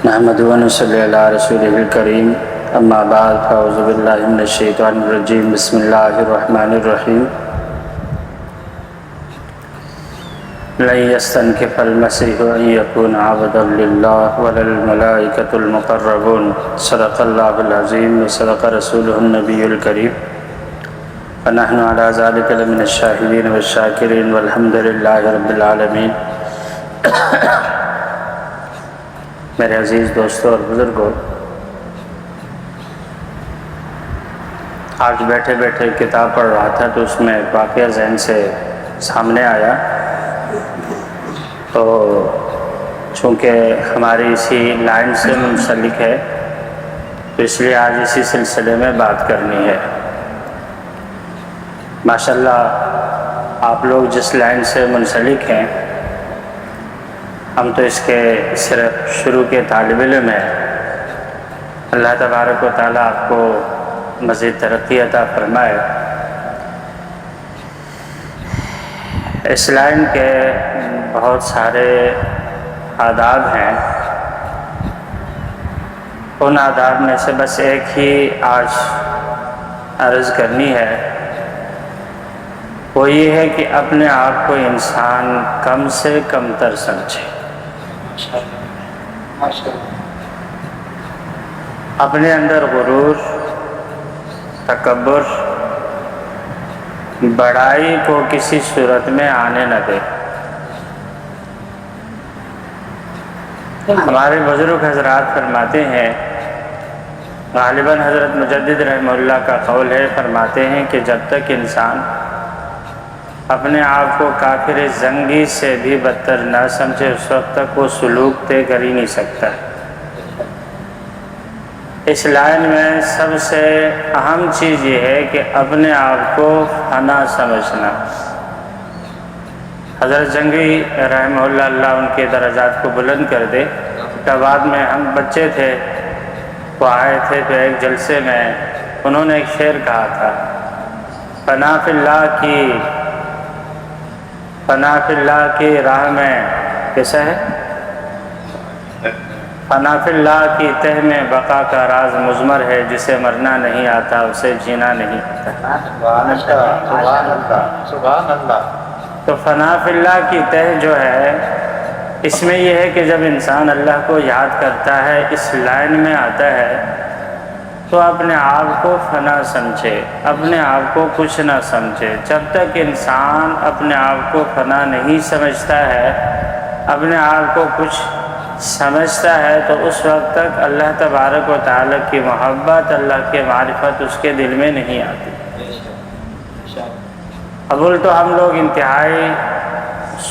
نحمده ونصلي على رسوله الكريم اما بعد فاعوذ بالله من الشيطان الرجيم بسم الله الرحمن الرحيم لن يستنكف المسيح ان يكون عبدا لله ولا الملائكة المقربون صدق الله العظيم وصدق رسوله النبي الكريم ونحن على ذلك لمن الشاهدين والشاكرين والحمد لله رب العالمين۔ میرے عزیز دوستوں اور بزرگوں، آج بیٹھے بیٹھے کتاب پڑھ رہا تھا تو اس میں ایک واقعہ ذہن سے سامنے آیا، تو چونکہ ہماری اسی لائن سے منسلک ہے تو اس لیے آج اسی سلسلے میں بات کرنی ہے۔ ماشاءاللہ آپ لوگ جس لائن سے منسلک ہیں، ہم تو اس کے صرف شروع کے طالب علم ہیں۔ اللہ تبارک و تعالیٰ آپ کو مزید ترقی عطا فرمائے۔ اس لائن کے بہت سارے آداب ہیں، ان آداب میں سے بس ایک ہی آج عرض کرنی ہے، وہ یہ ہے کہ اپنے آپ کو انسان کم سے کم تر سمجھے، اپنے اندر غرور، تکبر، بڑائی کو کسی صورت میں آنے نہ دے۔ ہمارے بزرگ حضرات فرماتے ہیں، غالباً حضرت مجدد رحمہ اللہ کا قول ہے، فرماتے ہیں کہ جب تک انسان اپنے آپ کو کافر زنگی سے بھی بدتر نہ سمجھے اس وقت تک وہ سلوک طے کر ہی نہیں سکتا۔ اس لائن میں سب سے اہم چیز یہ ہے کہ اپنے آپ کو فنا سمجھنا۔ حضرت زنگی رحمہ اللہ ان کے درجات کو بلند کر دے، کہ بعد میں ہم بچے تھے، وہ آئے تھے تو ایک جلسے میں انہوں نے ایک شعر کہا تھا، فنا فی اللہ کی راہ میں کیسا ہے، فنا فی اللہ کی تہ میں بقا کا راز مضمر ہے، جسے مرنا نہیں آتا اسے جینا نہیں آتا۔ سبحان اللہ۔ تو فنا فی اللہ کی تہ جو ہے، اس میں یہ ہے کہ جب انسان اللہ کو یاد کرتا ہے، اس لائن میں آتا ہے، تو اپنے آپ کو فنا سمجھے، اپنے آپ کو کچھ نہ سمجھے۔ جب تک انسان اپنے آپ کو فنا نہیں سمجھتا ہے، اپنے آپ کو کچھ سمجھتا ہے، تو اس وقت تک اللہ تبارک و تعالیٰ کی محبت، اللہ کی معرفت اس کے دل میں نہیں آتی۔ اول تو ہم لوگ انتہائی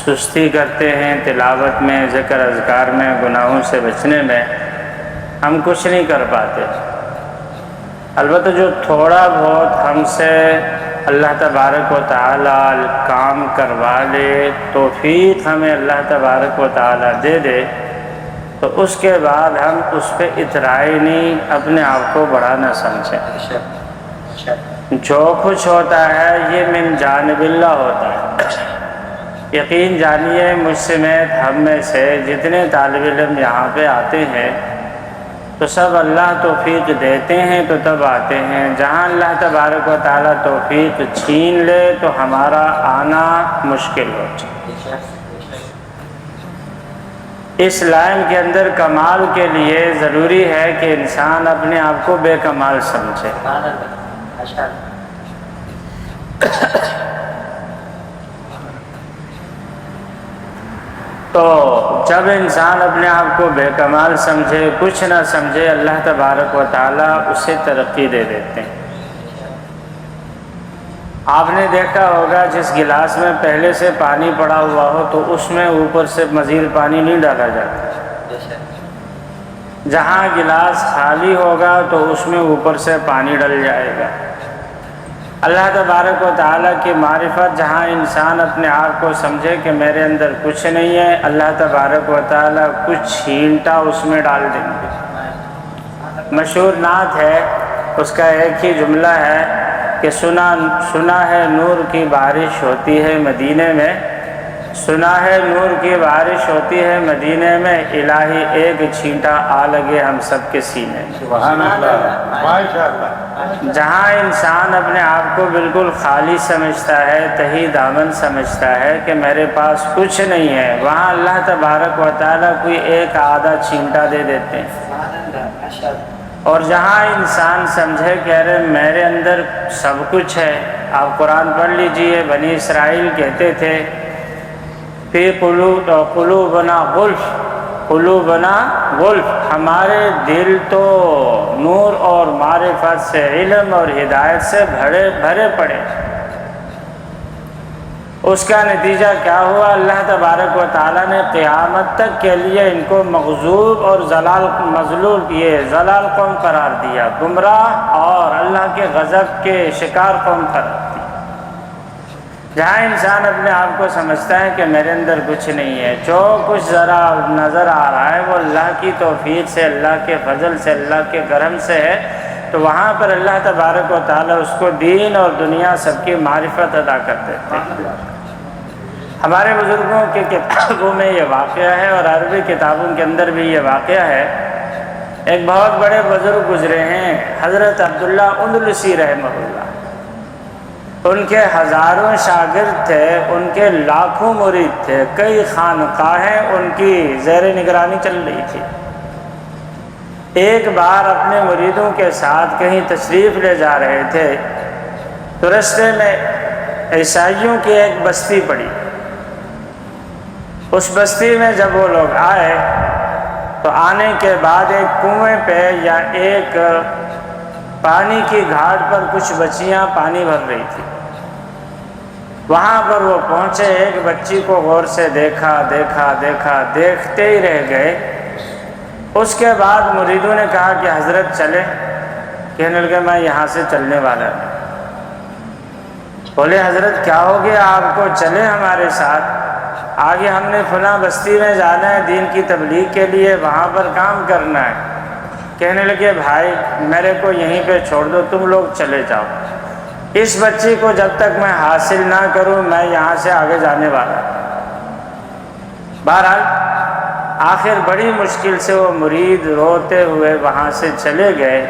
سستی کرتے ہیں تلاوت میں، ذکر اذکار میں، گناہوں سے بچنے میں ہم کچھ نہیں کر پاتے۔ البتہ جو تھوڑا بہت ہم سے اللہ تبارک و تعالیٰ کام کروا لے، توفیق ہمیں اللہ تبارک و تعالیٰ دے دے، تو اس کے بعد ہم اس پہ اترائی نہیں، اپنے آپ کو بڑا نہ سمجھیں۔ جو کچھ ہوتا ہے یہ من جانب اللہ ہوتا ہے۔ یقین جانیے مجھ سمیت ہم میں سے جتنے طالب علم یہاں پہ آتے ہیں تو سب اللہ توفیق دیتے ہیں تو تب آتے ہیں۔ جہاں اللہ تبارک و تعالیٰ توفیق چھین لے تو ہمارا آنا مشکل ہو جائے۔ اس لائن کے اندر کمال کے لیے ضروری ہے کہ انسان اپنے آپ کو بے کمال سمجھے۔ تو جب انسان اپنے آپ کو بے کمال سمجھے، کچھ نہ سمجھے، اللہ تبارک و تعالیٰ اسے ترقی دے دیتے ہیں۔ آپ نے دیکھا ہوگا جس گلاس میں پہلے سے پانی پڑا ہوا ہو تو اس میں اوپر سے مزید پانی نہیں ڈالا جاتا۔ جہاں گلاس خالی ہوگا تو اس میں اوپر سے پانی ڈل جائے گا۔ اللہ تبارک و تعالیٰ کی معرفت، جہاں انسان اپنے آپ کو سمجھے کہ میرے اندر کچھ نہیں ہے، اللہ تبارک و تعالیٰ کچھ چھینٹا اس میں ڈال دیں گے۔ مشہور نعت ہے، اس کا ایک ہی جملہ ہے کہ سنا ہے نور کی بارش ہوتی ہے مدینے میں، سنا ہے نور کی بارش ہوتی ہے مدینے میں، الہی ایک چھینٹا آ لگے ہم سب کے سینے میں۔ سبحان اللہ، ماشاء اللہ۔ جہاں انسان اپنے آپ کو بالکل خالی سمجھتا ہے، تہی دامن سمجھتا ہے کہ میرے پاس کچھ نہیں ہے، وہاں اللہ تبارک و تعالیٰ کوئی ایک آدھا چھینٹا دے دیتے ہیں۔ اور جہاں انسان سمجھے کہ ارے میرے اندر سب کچھ ہے، آپ قرآن پڑھ لیجئے، بنی اسرائیل کہتے تھے فی قلوبنا غلف، قلوبنا غلف، ہمارے دل تو نور اور معرفت سے، علم اور ہدایت سے بھرے پڑے۔ اس کا نتیجہ کیا ہوا؟ اللہ تبارک و تعالیٰ نے قیامت تک کے لیے ان کو مغضوب اور ضلال قوم قرار دیا، گمراہ اور اللہ کے غضب کے شکار قوم قرار دیا۔ جہاں انسان اپنے آپ کو سمجھتا ہے کہ میرے اندر کچھ نہیں ہے، جو کچھ ذرا نظر آ رہا ہے وہ اللہ کی توفیق سے، اللہ کے فضل سے، اللہ کے کرم سے ہے، تو وہاں پر اللہ تبارک و تعالیٰ اس کو دین اور دنیا سب کی معرفت عطا کر دیتے ہیں۔ ہمارے بزرگوں کی کتابوں میں یہ واقعہ ہے اور عربی کتابوں کے اندر بھی یہ واقعہ ہے۔ ایک بہت بڑے بزرگ گزرے ہیں، حضرت عبداللہ اندلسی رحمہ اللہ۔ ان کے ہزاروں شاگرد تھے، ان کے لاکھوں مرید تھے، کئی خانقاہیں ان کی زیر نگرانی چل رہی تھی۔ ایک بار اپنے مریدوں کے ساتھ کہیں تشریف لے جا رہے تھے تو رستے میں عیسائیوں کی ایک بستی پڑی۔ اس بستی میں جب وہ لوگ آئے تو آنے کے بعد ایک کنویں پہ یا ایک پانی کی گھاٹ پر کچھ بچیاں پانی بھر رہی تھی۔ وہاں پر وہ پہنچے، ایک بچی کو غور سے دیکھا، دیکھتے ہی رہ گئے۔ اس کے بعد مریدوں نے کہا کہ حضرت چلے، کہنے لگے میں یہاں سے چلنے والا نہیں۔ بولے حضرت کیا ہو گیا آپ کو، چلے ہمارے ساتھ، آگے ہم نے فلاں بستی میں جانا ہے دین کی تبلیغ کے لیے، وہاں پر کام کرنا ہے۔ کہنے لگے بھائی میرے کو یہیں پہ چھوڑ دو، تم لوگ چلے جاؤ، اس بچی کو جب تک میں حاصل نہ کروں میں یہاں سے آگے جانے والا۔ بہرحال آخر بڑی مشکل سے وہ مرید روتے ہوئے وہاں سے چلے گئے۔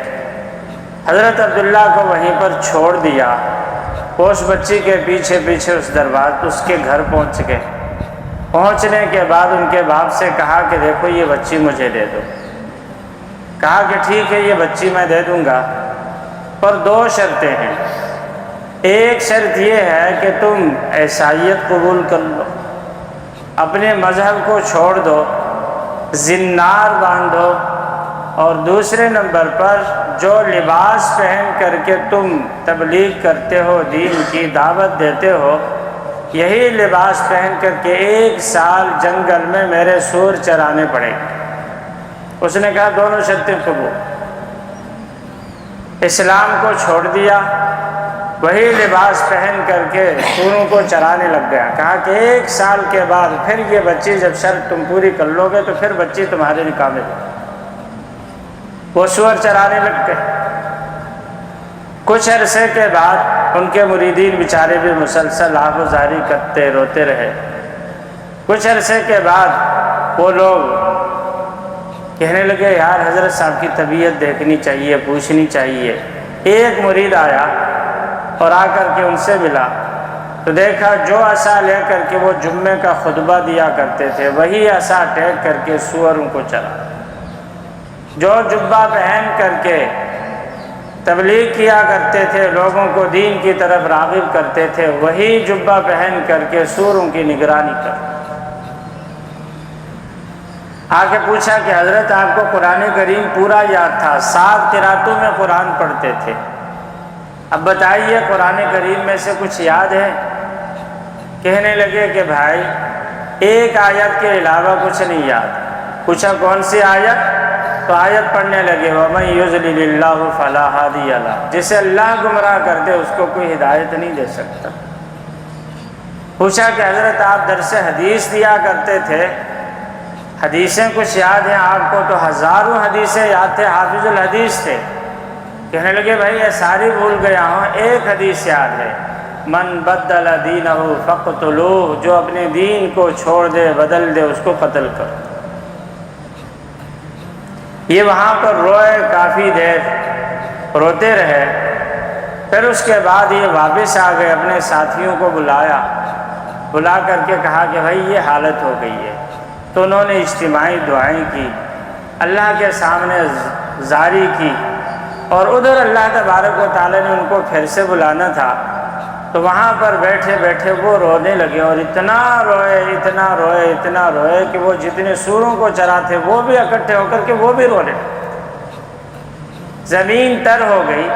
حضرت عبداللہ کو وہیں پر چھوڑ دیا، وہ اس بچی کے پیچھے اس کے گھر پہنچ گئے۔ پہنچنے کے بعد ان کے باپ سے کہا کہ دیکھو یہ بچی مجھے دے دو۔ کہا کہ ٹھیک ہے یہ بچی میں دے دوں گا، پر دو شرطیں ہیں۔ ایک شرط یہ ہے کہ تم عیسائیت قبول کر لو، اپنے مذہب کو چھوڑ دو، زنار باندھو، اور دوسرے نمبر پر جو لباس پہن کر کے تم تبلیغ کرتے ہو، دین کی دعوت دیتے ہو، یہی لباس پہن کر کے 1 سال جنگل میں میرے سور چرانے پڑے گے۔ اس نے کہا دونوں شرطیں قبول۔ اسلام کو چھوڑ دیا، وہی لباس پہن کر کے سوروں کو چرانے لگ گیا۔ کہا کہ 1 سال کے بعد پھر یہ بچی جب شرط تم پوری کر لو گے تو پھر بچی تمہارے نکاح میں ہوگی۔ وہ سور چرانے لگ گئے۔ کچھ عرصے کے بعد ان کے مریدین بیچارے بھی مسلسل آہوازاری کرتے روتے رہے۔ کچھ عرصے کے بعد وہ لوگ کہنے لگے یار حضرت صاحب کی طبیعت دیکھنی چاہیے، پوچھنی چاہیے۔ ایک مرید آیا اور آ کر کے ان سے ملا تو دیکھا جو عصا لے کر کے وہ جمعے کا خطبہ دیا کرتے تھے وہی عصا ٹیک کر کے سوروں کو چلا، جو جبہ پہن کر کے تبلیغ کیا کرتے تھے، لوگوں کو دین کی طرف راغب کرتے تھے، وہی جبہ پہن کر کے سوروں کی نگرانی کر۔ آ کے پوچھا کہ حضرت آپ کو قرآن کریم پورا یاد تھا، 7 قراتوں میں قرآن پڑھتے تھے، اب بتائیے قرآن کریم میں سے کچھ یاد ہے؟ کہنے لگے کہ بھائی ایک آیت کے علاوہ کچھ نہیں یاد۔ پوچھا کون سی آیت؟ تو آیت پڑھنے لگے وَمَن يُضْلِلِ اللَّهُ فَلَا هَادِيَ لَهُ، جسے اللہ گمراہ کر دے اس کو کوئی ہدایت نہیں دے سکتا۔ پوچھا کہ حضرت آپ درس حدیث دیا کرتے تھے، حدیثیں کچھ یاد ہیں آپ کو؟ تو ہزاروں حدیثیں یاد تھے، حافظ الحدیث تھے۔ کہنے لگے بھائی یہ ساری بھول گیا ہوں، ایک حدیث یاد ہے۔ من بدل دینہ فقتلوہ، جو اپنے دین کو چھوڑ دے، بدل دے، اس کو قتل کرو۔ یہ وہاں پر روئے، کافی دیر روتے رہے، پھر اس کے بعد یہ واپس آ گئے، اپنے ساتھیوں کو بلا کر کے کہا کہ بھائی یہ حالت ہو گئی ہے۔ تو انہوں نے اجتماعی دعائیں کی، اللہ کے سامنے زاری کی، اور ادھر اللہ تبارک و تعالیٰ نے ان کو پھر سے بلانا تھا، تو وہاں پر بیٹھے بیٹھے وہ رونے لگے، اور اتنا روئے کہ وہ جتنے سوروں کو چراتے وہ بھی اکٹھے ہو کر کے وہ بھی رونے لگے، زمین تر ہو گئی۔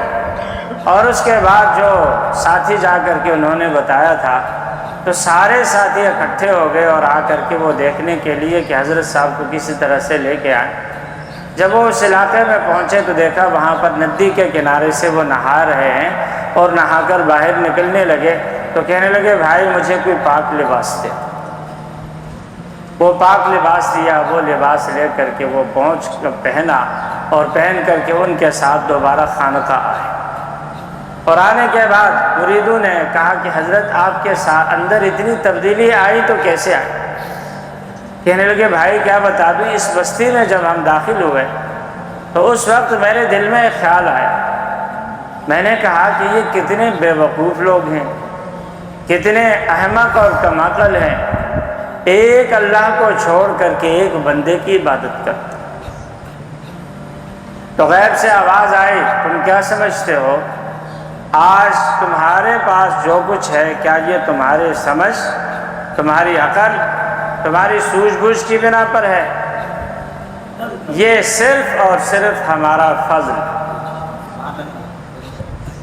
اور اس کے بعد جو ساتھی جا کر کے انہوں نے بتایا تھا، تو سارے ساتھی اکٹھے ہو گئے اور آ کر کے وہ دیکھنے کے لیے کہ حضرت صاحب کو کسی طرح سے لے کے آئے۔ جب وہ اس علاقے میں پہنچے تو دیکھا وہاں پر ندی کے کنارے سے وہ نہا رہے ہیں، اور نہا کر باہر نکلنے لگے تو کہنے لگے بھائی مجھے کوئی پاک لباس دے۔ وہ پاک لباس دیا، وہ لباس لے کر کے وہ پہنچ کر پہنا، اور پہن کر کے ان کے ساتھ دوبارہ خانقاہ آئے۔ اور آنے کے بعد مریدوں نے کہا کہ حضرت آپ کے اندر اتنی تبدیلی آئی تو کیسے آئی؟ کہنے لگے بھائی کیا بتا دوں، اس بستی میں جب ہم داخل ہوئے تو اس وقت میرے دل میں ایک خیال آیا، میں نے کہا کہ یہ کتنے بے وقوف لوگ ہیں، کتنے احمق اور کم عقل ہیں، ایک اللہ کو چھوڑ کر کے ایک بندے کی عبادت کرتے۔ تو غیب سے آواز آئی، تم کیا سمجھتے ہو؟ آج تمہارے پاس جو کچھ ہے، کیا یہ تمہارے سمجھ، تمہاری عقل، تمہاری سوجھ بوجھ کی بنا پر ہے؟ یہ صرف اور صرف ہمارا فضل۔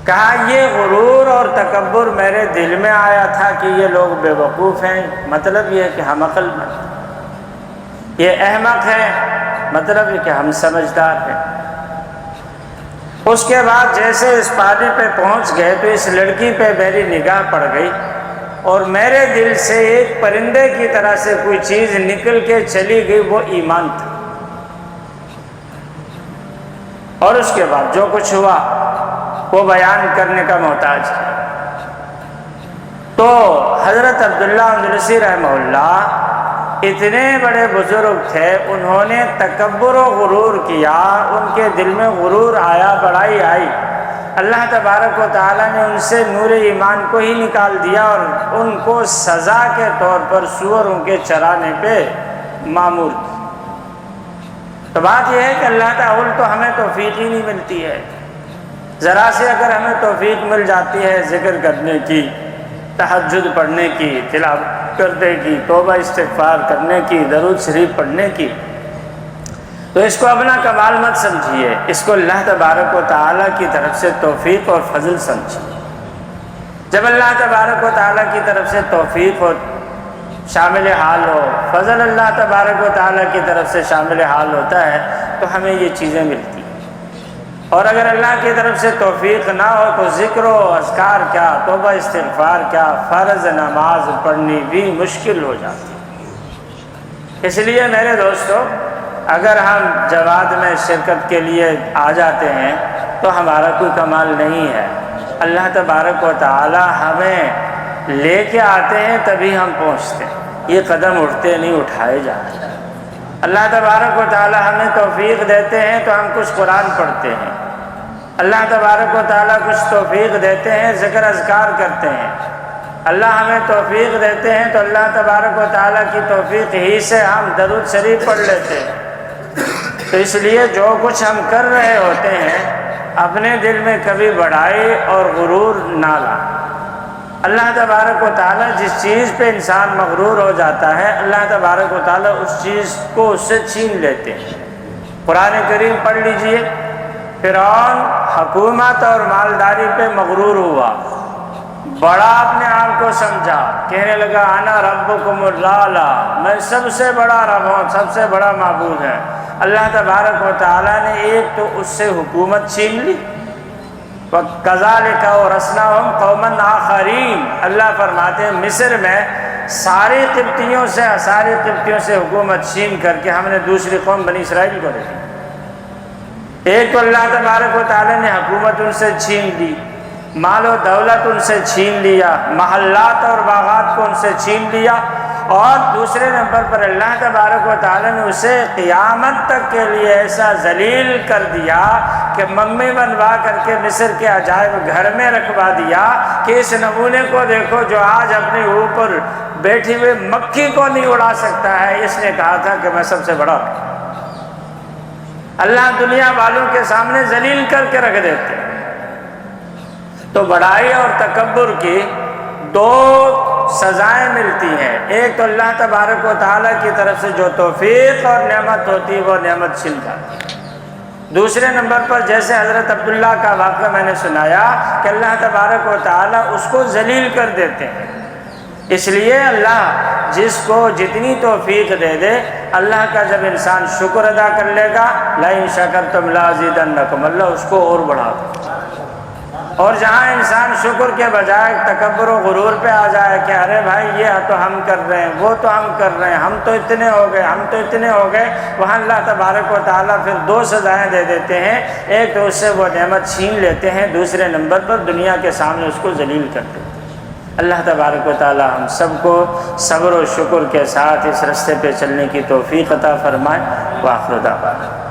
کہا یہ غرور اور تکبر میرے دل میں آیا تھا کہ یہ لوگ بے وقوف ہیں، مطلب یہ ہے کہ ہم عقل مند، یہ احمق ہیں، مطلب یہ کہ ہم سمجھدار ہیں۔ اس کے بعد جیسے اس پانی پہ پہنچ گئے تو اس لڑکی پہ میری نگاہ پڑ گئی، اور میرے دل سے ایک پرندے کی طرح سے کوئی چیز نکل کے چلی گئی، وہ ایمان تھا۔ اور اس کے بعد جو کچھ ہوا وہ بیان کرنے کا محتاج ہے۔ تو حضرت عبداللہ اندلسی رحمہ اللہ اتنے بڑے بزرگ تھے، انہوں نے تکبر و غرور کیا، ان کے دل میں غرور آیا، بڑائی آئی، اللہ تبارک و تعالیٰ نے ان سے نور ایمان کو ہی نکال دیا، اور ان کو سزا کے طور پر سوروں کے چرانے پہ مامور کیا۔ تو بات یہ ہے کہ اللہ تعالیٰ تو ہمیں توفیق ہی نہیں ملتی ہے، ذرا سے اگر ہمیں توفیق مل جاتی ہے ذکر کرنے کی، تہجد پڑھنے کی، تلاوت کرنے کی، توبہ استغفار کرنے کی، درود شریف پڑھنے کی، تو اس کو اپنا کمال مت سمجھیے، اس کو اللہ تبارک و تعالیٰ کی طرف سے توفیق اور فضل سمجھیے۔ جب اللہ تبارک و تعالیٰ کی طرف سے توفیق ہو، شامل حال ہو، فضل اللہ تبارک و تعالیٰ کی طرف سے شامل حال ہوتا ہے تو ہمیں یہ چیزیں ملتی ہیں۔ اور اگر اللہ کی طرف سے توفیق نہ ہو تو ذکر و اذکار کیا، توبہ استغفار کیا، فرض نماز پڑھنی بھی مشکل ہو جاتی ہے۔ اس لیے میرے دوستو، اگر ہم جواد میں شرکت کے لیے آ جاتے ہیں تو ہمارا کوئی کمال نہیں ہے، اللہ تبارک و تعالی ہمیں لے کے آتے ہیں تبھی ہم پہنچتے ہیں، یہ قدم اٹھتے نہیں اٹھائے جاتے۔ اللہ تبارک و تعالی ہمیں توفیق دیتے ہیں تو ہم کچھ قرآن پڑھتے ہیں، اللہ تبارک و تعالی کچھ توفیق دیتے ہیں ذکر اذکار کرتے ہیں، اللہ ہمیں توفیق دیتے ہیں تو اللہ تبارک و تعالی کی توفیق ہی سے ہم درود شریف پڑھ لیتے ہیں۔ تو اس لیے جو کچھ ہم کر رہے ہوتے ہیں اپنے دل میں کبھی بڑائی اور غرور نہ لائیں۔ اللہ تبارک و تعالی جس چیز پہ انسان مغرور ہو جاتا ہے، اللہ تبارک و تعالی اس چیز کو اس سے چھین لیتے ہیں۔ قرآن کریم پڑھ لیجئے، فرعون حکومت اور مالداری پہ مغرور ہوا، بڑا اپنے آپ کو سمجھا، کہنے لگا انا ربکم الاعلی، میں سب سے بڑا رب ہوں، سب سے بڑا معبود ہے۔ اللہ تبارک و تعالی نے ایک تو اس سے حکومت چھین لی، وَكَذَلِكَ وَرَثْنَاهُمْ قَوْمًا آخَرِينَ، اللہ فرماتے ہیں مصر میں ساری قبطیوں سے حکومت چھین کر کے ہم نے دوسری قوم بنی اسرائیل کو دے دی۔ ایک تو اللہ تبارک و تعالی نے حکومت ان سے چھین دی، مال و دولت ان سے چھین لیا، محلات اور باغات کو ان سے چھین لیا، اور دوسرے نمبر پر اللہ تبارک و تعالیٰ نے اسے قیامت تک کے لیے ایسا ذلیل کر دیا کہ ممی بنوا کر کے مصر کے عجائب گھر میں رکھوا دیا کہ اس نمونے کو دیکھو جو آج اپنے اوپر بیٹھی ہوئے مکھی کو نہیں اڑا سکتا ہے، اس نے کہا تھا کہ میں سب سے بڑا ہوں۔ اللہ دنیا والوں کے سامنے ذلیل کر کے رکھ دیتے۔ تو بڑائی اور تکبر کی دو سزائیں ملتی ہیں، ایک تو اللہ تبارک و تعالیٰ کی طرف سے جو توفیق اور نعمت ہوتی ہے وہ نعمت چھن جاتی ہے۔ دوسرے نمبر پر جیسے حضرت عبداللہ کا واقعہ میں نے سنایا کہ اللہ تبارک و تعالیٰ اس کو ذلیل کر دیتے ہیں۔ اس لیے اللہ جس کو جتنی توفیق دے دے، اللہ کا جب انسان شکر ادا کر لے گا، لَئِن شَكَرْتُمْ لَأَزِيدَنَّكُمْ، اللہ اس کو اور بڑھا دے۔ اور جہاں انسان شکر کے بجائے تکبر و غرور پہ آ جائے کہ ارے بھائی یہ تو ہم کر رہے ہیں، وہ تو ہم کر رہے ہیں، ہم تو اتنے ہو گئے، ہم تو اتنے ہو گئے، وہاں اللہ تبارک و تعالیٰ پھر دو سزائیں دے دیتے ہیں، ایک تو اس سے وہ نعمت چھین لیتے ہیں، دوسرے نمبر پر دنیا کے سامنے اس کو ذلیل کر دیتے ہیں۔ اللہ تبارک و تعالیٰ ہم سب کو صبر و شکر کے ساتھ اس راستے پہ چلنے کی توفیق عطا فرمائے۔ وآخر دعوانا